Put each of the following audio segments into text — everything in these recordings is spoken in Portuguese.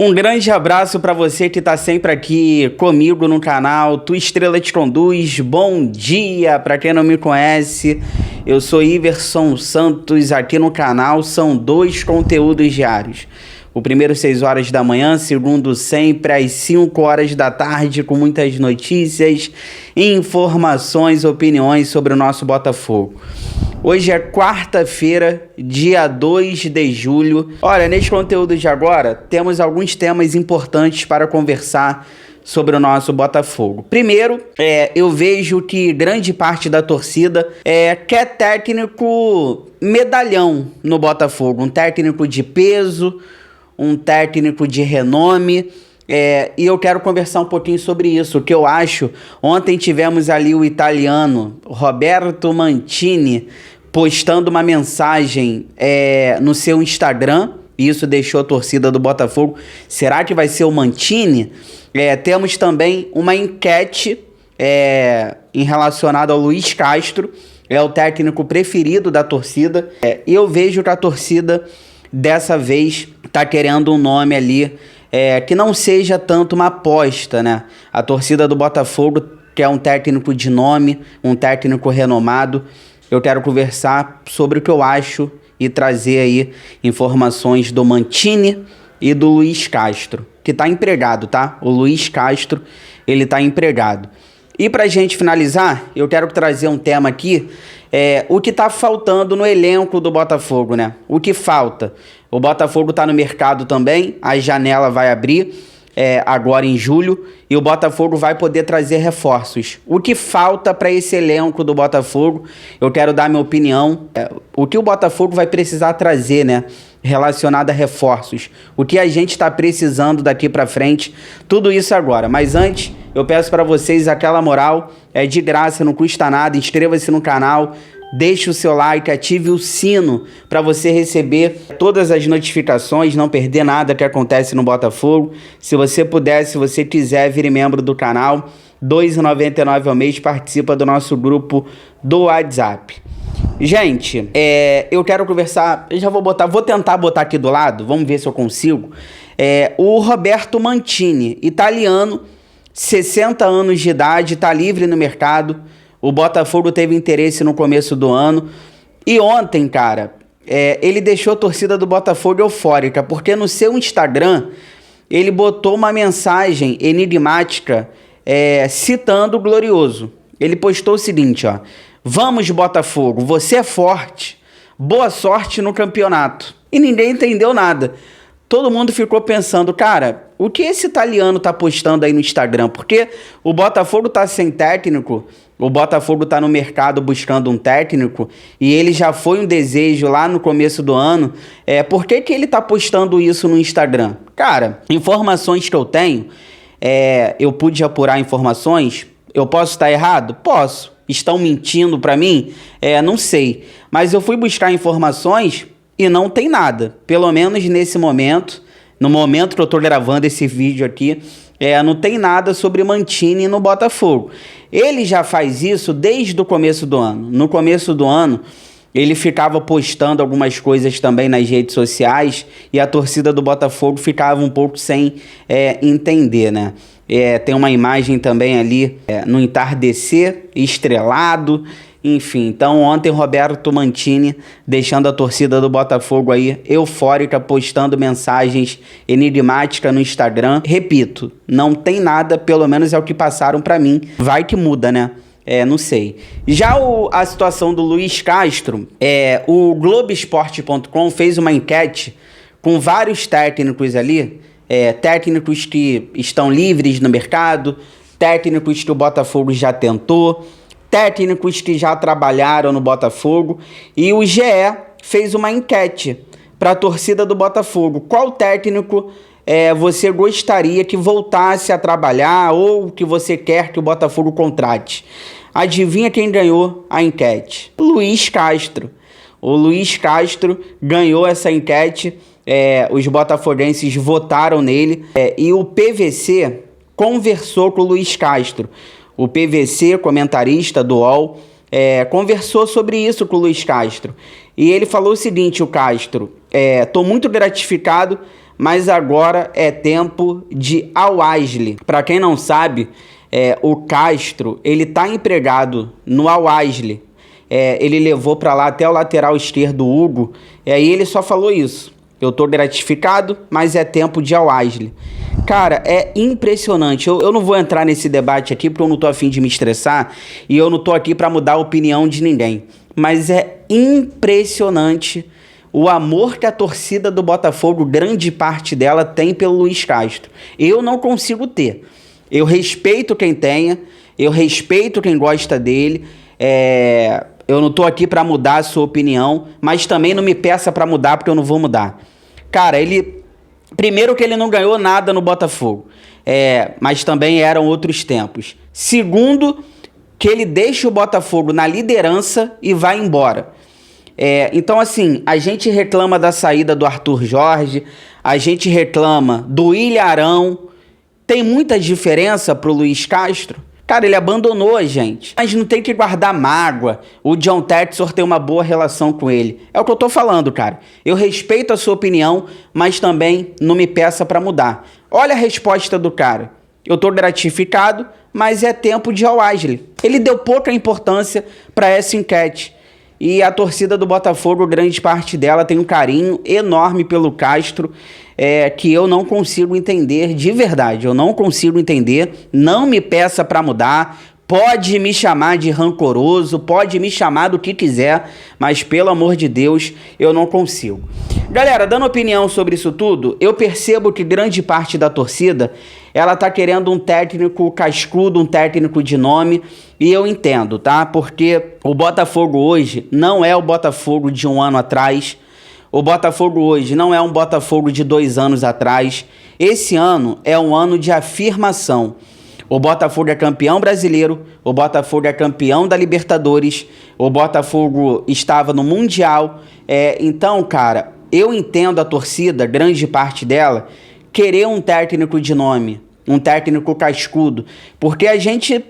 Um grande abraço para você que está sempre aqui comigo no canal Tua Estrela Te Conduz. Bom dia para quem não me conhece, eu sou Iverson Santos. Aqui no canal são 2 conteúdos diários. O primeiro 6 horas da manhã, segundo sempre às 5 horas da tarde, com muitas notícias, informações, opiniões sobre o nosso Botafogo. Hoje é quarta-feira, dia 2 de julho. Olha, neste conteúdo de agora, temos alguns temas importantes para conversar sobre o nosso Botafogo. Primeiro, eu vejo que grande parte da torcida quer técnico medalhão no Botafogo. Um técnico de peso, um técnico de renome. E eu quero conversar um pouquinho sobre isso, o que eu acho. Ontem tivemos ali o italiano Roberto Mantini postando uma mensagem no seu Instagram. Isso deixou a torcida do Botafogo. Será que vai ser o Mantini? Temos também uma enquete em relacionada ao Luiz Castro. É o técnico preferido da torcida. E eu vejo que a torcida dessa vez está querendo um nome ali que não seja tanto uma aposta, né? A torcida do Botafogo quer um técnico de nome, um técnico renomado. Eu quero conversar sobre o que eu acho e trazer aí informações do Mantini e do Luiz Castro, que está empregado, tá? O Luiz Castro, ele está empregado. E pra gente finalizar, eu quero trazer um tema aqui, o que tá faltando no elenco do Botafogo, né? O que falta? O Botafogo tá no mercado também, a janela vai abrir agora em julho, e o Botafogo vai poder trazer reforços. O que falta para esse elenco do Botafogo? Eu quero dar minha opinião. O que o Botafogo vai precisar trazer, né? Relacionado a reforços. O que a gente está precisando daqui para frente. Tudo isso agora. Mas antes, eu peço para vocês aquela moral. É de graça, não custa nada. Inscreva-se no canal. Deixe o seu like, ative o sino para você receber todas as notificações, não perder nada que acontece no Botafogo. Se você puder, se você quiser, vire membro do canal. R$ 2,99 ao mês, participa do nosso grupo do WhatsApp. Gente, eu quero conversar, vou tentar botar aqui do lado, vamos ver se eu consigo. O Roberto Mantini, italiano, 60 anos de idade, está livre no mercado. O Botafogo teve interesse no começo do ano. E ontem, cara, ele deixou a torcida do Botafogo eufórica, porque no seu Instagram ele botou uma mensagem enigmática citando o Glorioso. Ele postou o seguinte, ó: "Vamos, Botafogo, você é forte. Boa sorte no campeonato." E ninguém entendeu nada. Todo mundo ficou pensando, cara, o que esse italiano tá postando aí no Instagram? Porque o Botafogo tá sem técnico, o Botafogo tá no mercado buscando um técnico, e ele já foi um desejo lá no começo do ano. Por que ele tá postando isso no Instagram? Cara, informações que eu tenho, eu pude apurar informações. Eu posso estar errado? Posso. Estão mentindo pra mim? Não sei. Mas eu fui buscar informações e não tem nada. Pelo menos nesse momento, no momento que eu tô gravando esse vídeo aqui, não tem nada sobre Mantini no Botafogo. Ele já faz isso desde o começo do ano. No começo do ano, ele ficava postando algumas coisas também nas redes sociais, e a torcida do Botafogo ficava um pouco sem entender, né? Tem uma imagem também ali no entardecer, estrelado, enfim. Então ontem Roberto Mantini deixando a torcida do Botafogo aí eufórica, postando mensagens enigmáticas no Instagram. Repito, não tem nada, pelo menos é o que passaram pra mim. Vai que muda, né? Não sei. Já a situação do Luiz Castro, o Globoesporte.com fez uma enquete com vários técnicos ali, técnicos que estão livres no mercado, técnicos que o Botafogo já tentou, técnicos que já trabalharam no Botafogo, e o GE fez uma enquete para a torcida do Botafogo. Qual técnico você gostaria que voltasse a trabalhar, ou que você quer que o Botafogo contrate? Adivinha quem ganhou a enquete? Luiz Castro. O Luiz Castro ganhou essa enquete, os botafoguenses votaram nele, e o PVC conversou com o Luiz Castro. O PVC, comentarista do UOL, conversou sobre isso com o Luiz Castro. E ele falou o seguinte, o Castro: "Tô muito gratificado, mas agora é tempo de Al-Ahly. Para quem não sabe, o Castro, ele tá empregado no Al-Ahly. Ele levou para lá até o lateral esquerdo, Hugo, e aí ele só falou isso. Eu tô gratificado, mas é tempo de Al-Ahly. Cara, é impressionante. Eu não vou entrar nesse debate aqui porque eu não tô afim de me estressar e eu não tô aqui para mudar a opinião de ninguém. Mas é impressionante o amor que a torcida do Botafogo, grande parte dela, tem pelo Luiz Castro. Eu não consigo ter. Eu respeito quem tenha, eu respeito quem gosta dele. Eu não tô aqui para mudar a sua opinião, mas também não me peça para mudar porque eu não vou mudar. Cara, primeiro que ele não ganhou nada no Botafogo, mas também eram outros tempos. Segundo, que ele deixa o Botafogo na liderança e vai embora. Então, assim, a gente reclama da saída do Arthur Jorge, a gente reclama do Ilharão. Tem muita diferença pro Luiz Castro? Cara, ele abandonou a gente. Mas não tem que guardar mágoa. O John Textor tem uma boa relação com ele. É o que eu tô falando, cara. Eu respeito a sua opinião, mas também não me peça pra mudar. Olha a resposta do cara. Eu tô gratificado, mas é tempo de Al-Ahly. Ele deu pouca importância pra essa enquete. E a torcida do Botafogo, grande parte dela, tem um carinho enorme pelo Castro, que eu não consigo entender de verdade. Eu não consigo entender. Não me peça para mudar. Pode me chamar de rancoroso, pode me chamar do que quiser, mas pelo amor de Deus, eu não consigo. Galera, dando opinião sobre isso tudo, eu percebo que grande parte da torcida, ela tá querendo um técnico cascudo, um técnico de nome, e eu entendo, tá? Porque o Botafogo hoje não é o Botafogo de um ano atrás, o Botafogo hoje não é um Botafogo de 2 anos atrás. Esse ano é um ano de afirmação. O Botafogo é campeão brasileiro, o Botafogo é campeão da Libertadores, o Botafogo estava no Mundial. Então, cara, eu entendo a torcida, grande parte dela, querer um técnico de nome, um técnico cascudo, porque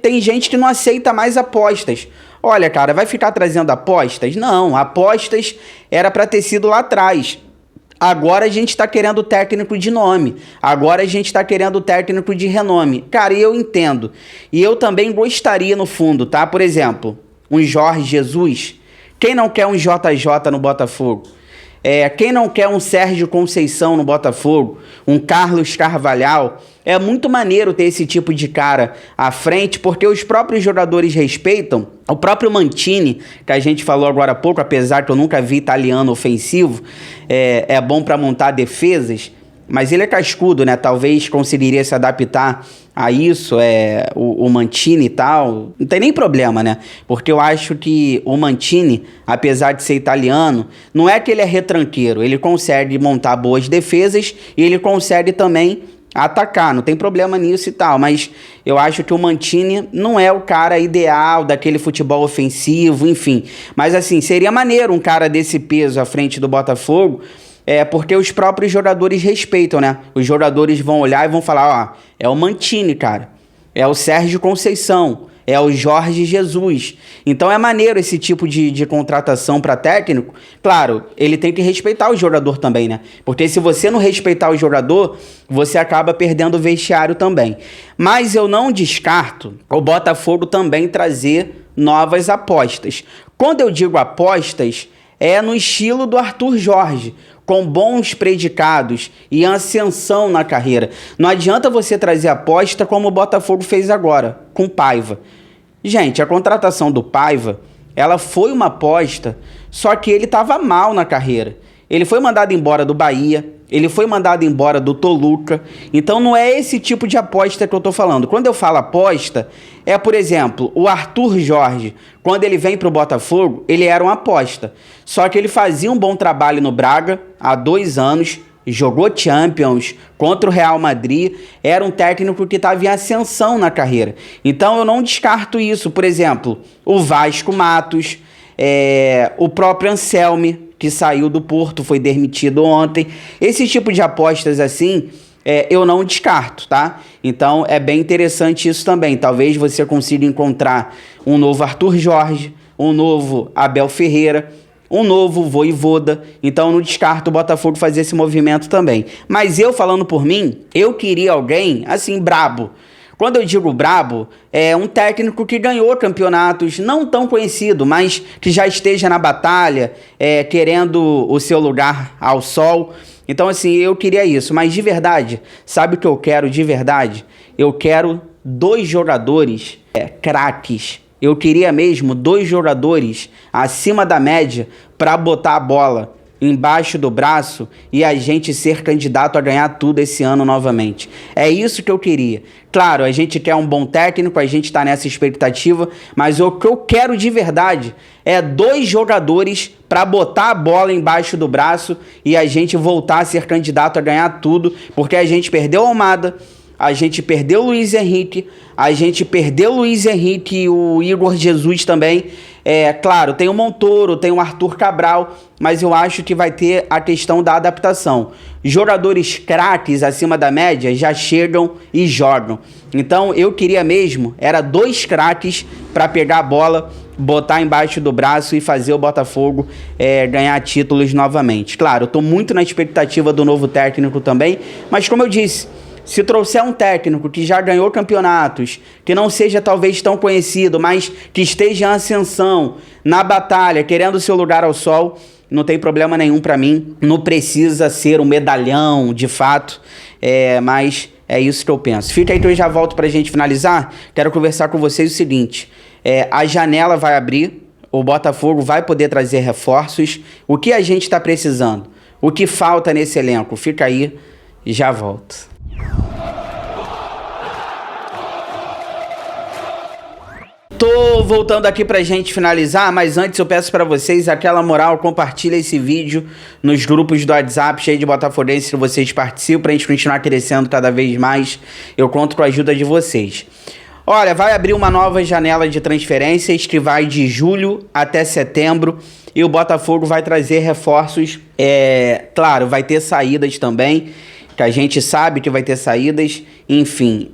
tem gente que não aceita mais apostas. Olha, cara, vai ficar trazendo apostas? Não, apostas era para ter sido lá atrás. Agora a gente tá querendo técnico de nome. Agora a gente tá querendo técnico de renome. Cara, eu entendo. E eu também gostaria no fundo, tá? Por exemplo, um Jorge Jesus. Quem não quer um JJ no Botafogo? Quem não quer um Sérgio Conceição no Botafogo? Um Carlos Carvalhal? É muito maneiro ter esse tipo de cara à frente, porque os próprios jogadores respeitam. O próprio Mancini, que a gente falou agora há pouco, apesar que eu nunca vi italiano ofensivo, é bom para montar defesas, mas ele é cascudo, né? Talvez conseguiria se adaptar a isso, o Mancini e tal. Não tem nem problema, né? Porque eu acho que o Mancini, apesar de ser italiano, não é que ele é retranqueiro. Ele consegue montar boas defesas e ele consegue também atacar, não tem problema nisso e tal, mas eu acho que o Mancini não é o cara ideal daquele futebol ofensivo, enfim. Mas assim, seria maneiro um cara desse peso à frente do Botafogo, porque os próprios jogadores respeitam, né? Os jogadores vão olhar e vão falar, ó, é o Mancini, cara, é o Sérgio Conceição, é o Jorge Jesus. Então é maneiro esse tipo de contratação para técnico. Claro, ele tem que respeitar o jogador também, né? Porque se você não respeitar o jogador, você acaba perdendo o vestiário também. Mas eu não descarto o Botafogo também trazer novas apostas. Quando eu digo apostas, é no estilo do Arthur Jorge, com bons predicados e ascensão na carreira. Não adianta você trazer aposta como o Botafogo fez agora, com Paiva. Gente, a contratação do Paiva, ela foi uma aposta, só que ele estava mal na carreira. Ele foi mandado embora do Bahia, ele foi mandado embora do Toluca. Então não é esse tipo de aposta que eu tô falando. Quando eu falo aposta, por exemplo, o Arthur Jorge, quando ele vem pro Botafogo, ele era uma aposta. Só que ele fazia um bom trabalho no Braga há 2 anos, jogou Champions contra o Real Madrid, era um técnico que estava em ascensão na carreira. Então eu não descarto isso. Por exemplo, o Vasco Matos, o próprio Anselmi, que saiu do Porto, foi demitido ontem. Esse tipo de apostas assim, eu não descarto, tá? Então é bem interessante isso também. Talvez você consiga encontrar um novo Arthur Jorge, um novo Abel Ferreira, um novo Vojvoda, então não descarto o Botafogo fazer esse movimento também. Mas eu, falando por mim, eu queria alguém, assim, brabo. Quando eu digo brabo, é um técnico que ganhou campeonatos, não tão conhecido, mas que já esteja na batalha, querendo o seu lugar ao sol. Então, assim, eu queria isso. Mas de verdade, sabe o que eu quero de verdade? Eu quero 2 jogadores craques. Eu queria mesmo 2 jogadores acima da média para botar a bola embaixo do braço e a gente ser candidato a ganhar tudo esse ano novamente. É isso que eu queria. Claro, a gente quer um bom técnico, a gente está nessa expectativa, mas o que eu quero de verdade é 2 jogadores para botar a bola embaixo do braço e a gente voltar a ser candidato a ganhar tudo, porque a gente perdeu o Almada, a gente perdeu o Luiz Henrique, e o Igor Jesus também. Claro, tem o Montoro, tem o Arthur Cabral, mas eu acho que vai ter a questão da adaptação. Jogadores craques acima da média já chegam e jogam. Então eu queria mesmo, era 2 craques para pegar a bola, botar embaixo do braço e fazer o Botafogo ganhar títulos novamente. Claro, eu estou muito na expectativa do novo técnico também, mas como eu disse, se trouxer um técnico que já ganhou campeonatos, que não seja talvez tão conhecido, mas que esteja em ascensão, na batalha, querendo seu lugar ao sol, não tem problema nenhum pra mim. Não precisa ser um medalhão, de fato, mas é isso que eu penso. Fica aí que eu já volto pra gente finalizar. Quero conversar com vocês o seguinte, a janela vai abrir, o Botafogo vai poder trazer reforços. O que a gente tá precisando? O que falta nesse elenco? Fica aí, já volto. Tô voltando aqui pra gente finalizar, mas antes eu peço pra vocês aquela moral, compartilha esse vídeo nos grupos do WhatsApp cheio de botafoguenses que vocês participam, pra gente continuar crescendo cada vez mais. Eu conto com a ajuda de vocês. Olha, vai abrir uma nova janela de transferências que vai de julho até setembro e o Botafogo vai trazer reforços. Claro, vai ter saídas também, que a gente sabe que vai ter saídas, enfim,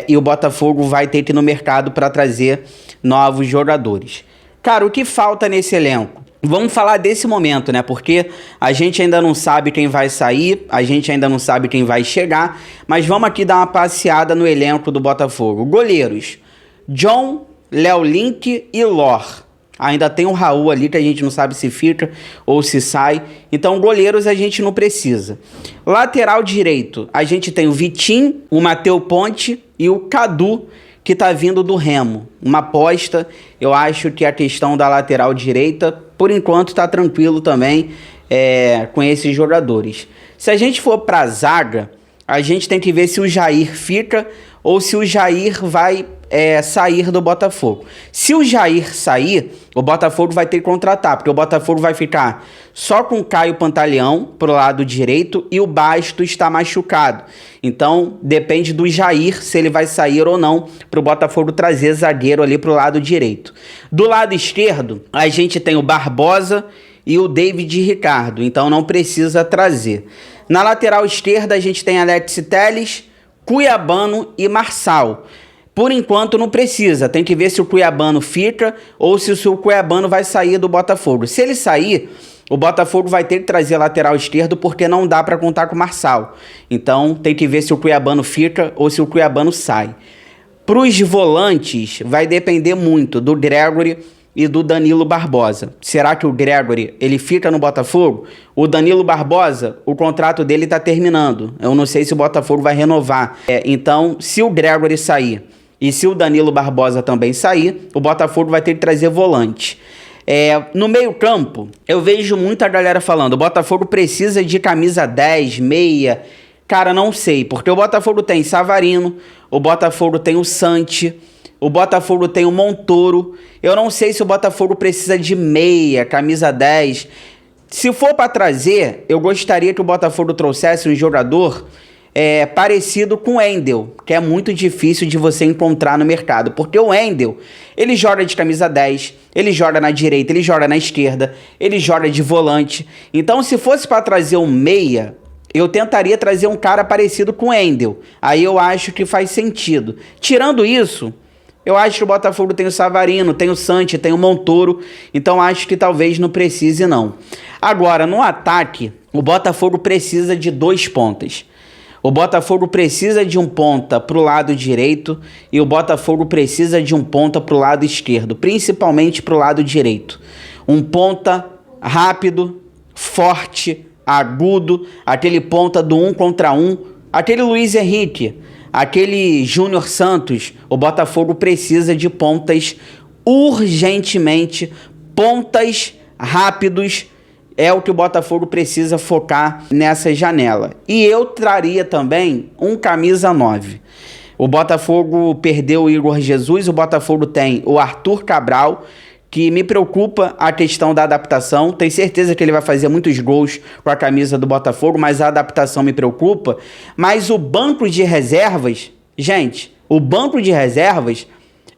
e o Botafogo vai ter que ir no mercado para trazer novos jogadores. Cara, o que falta nesse elenco? Vamos falar desse momento, né? Porque a gente ainda não sabe quem vai sair, a gente ainda não sabe quem vai chegar, mas vamos aqui dar uma passeada no elenco do Botafogo. Goleiros: John, Léo Link e Lor. Ainda tem o Raul ali que a gente não sabe se fica ou se sai. Então, goleiros a gente não precisa. Lateral direito, a gente tem o Vitinho, o Matheus Ponte e o Cadu, que tá vindo do Remo. Uma aposta. Eu acho que a questão da lateral direita, por enquanto, tá tranquilo também com esses jogadores. Se a gente for pra zaga, a gente tem que ver se o Jair fica ou se o Jair vai sair do Botafogo. Se o Jair sair, o Botafogo vai ter que contratar, porque o Botafogo vai ficar só com o Caio Pantaleão pro lado direito e o Bastos está machucado. Então depende do Jair se ele vai sair ou não pro Botafogo trazer zagueiro ali pro lado direito. Do lado esquerdo, a gente tem o Barbosa e o David Ricardo, então não precisa trazer. Na lateral esquerda a gente tem Alex Telles, Cuiabano e Marçal. Por enquanto não precisa, tem que ver se o Cuiabano fica ou se o Cuiabano vai sair do Botafogo. Se ele sair, o Botafogo vai ter que trazer lateral esquerdo porque não dá para contar com o Marçal. Então tem que ver se o Cuiabano fica ou se o Cuiabano sai. Para os volantes vai depender muito do Gregory e do Danilo Barbosa. Será que o Gregory ele fica no Botafogo? O Danilo Barbosa, o contrato dele está terminando. Eu não sei se o Botafogo vai renovar. Então, se o Gregory sair e se o Danilo Barbosa também sair, o Botafogo vai ter que trazer volante. No meio campo, eu vejo muita galera falando, o Botafogo precisa de camisa 10, meia. Cara, não sei, porque o Botafogo tem Savarino, o Botafogo tem o Santi, o Botafogo tem o Montoro. Eu não sei se o Botafogo precisa de meia, camisa 10. Se for para trazer, eu gostaria que o Botafogo trouxesse um jogador parecido com o Wendel, que é muito difícil de você encontrar no mercado, porque o Wendel, ele joga de camisa 10, ele joga na direita, ele joga na esquerda, ele joga de volante. Então, se fosse para trazer um meia, eu tentaria trazer um cara parecido com o Wendel. Aí eu acho que faz sentido. Tirando isso, Eu acho que o Botafogo tem o Savarino, tem o Santi, tem o Montoro, então acho que talvez não precise não. Agora, no ataque, o Botafogo precisa de 2 pontas. O Botafogo precisa de um ponta para o lado direito e o Botafogo precisa de um ponta para o lado esquerdo, principalmente para o lado direito. Um ponta rápido, forte, agudo, aquele ponta do 1 contra 1, aquele Luiz Henrique, aquele Júnior Santos. O Botafogo precisa de pontas urgentemente, pontas rápidos. É o que o Botafogo precisa focar nessa janela. E eu traria também um camisa 9. O Botafogo perdeu o Igor Jesus, o Botafogo tem o Arthur Cabral, que me preocupa a questão da adaptação. Tenho certeza que ele vai fazer muitos gols com a camisa do Botafogo, mas a adaptação me preocupa. Mas o banco de reservas, gente, o banco de reservas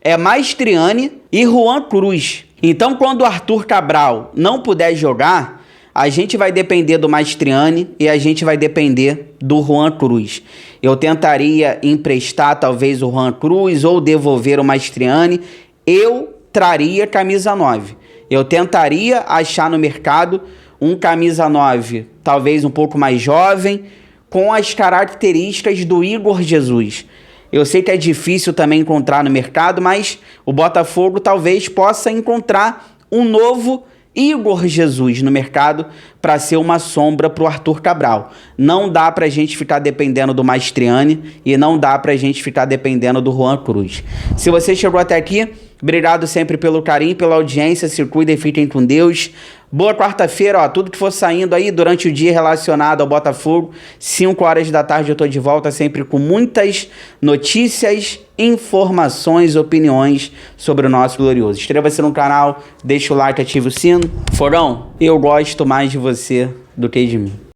é Mastriani e Juan Cruz. Então, quando o Arthur Cabral não puder jogar, a gente vai depender do Mastriani e a gente vai depender do Juan Cruz. Eu tentaria emprestar talvez o Juan Cruz ou devolver o Mastriani. Eu traria camisa 9. Eu tentaria achar no mercado um camisa 9, talvez um pouco mais jovem, com as características do Igor Jesus. Eu sei que é difícil também encontrar no mercado, mas o Botafogo talvez possa encontrar um novo Igor Jesus no mercado para ser uma sombra para o Arthur Cabral. Não dá para a gente ficar dependendo do Mastriani e não dá para a gente ficar dependendo do Juan Cruz. Se você chegou até aqui, obrigado sempre pelo carinho, pela audiência. Se cuidem, fiquem com Deus. Boa quarta-feira, ó. Tudo que for saindo aí durante o dia relacionado ao Botafogo, 5 horas da tarde eu tô de volta sempre com muitas notícias, informações, opiniões sobre o nosso glorioso. Inscreva-se no canal, deixa o like, ativa o sino. Forão, eu gosto mais de você do que de mim.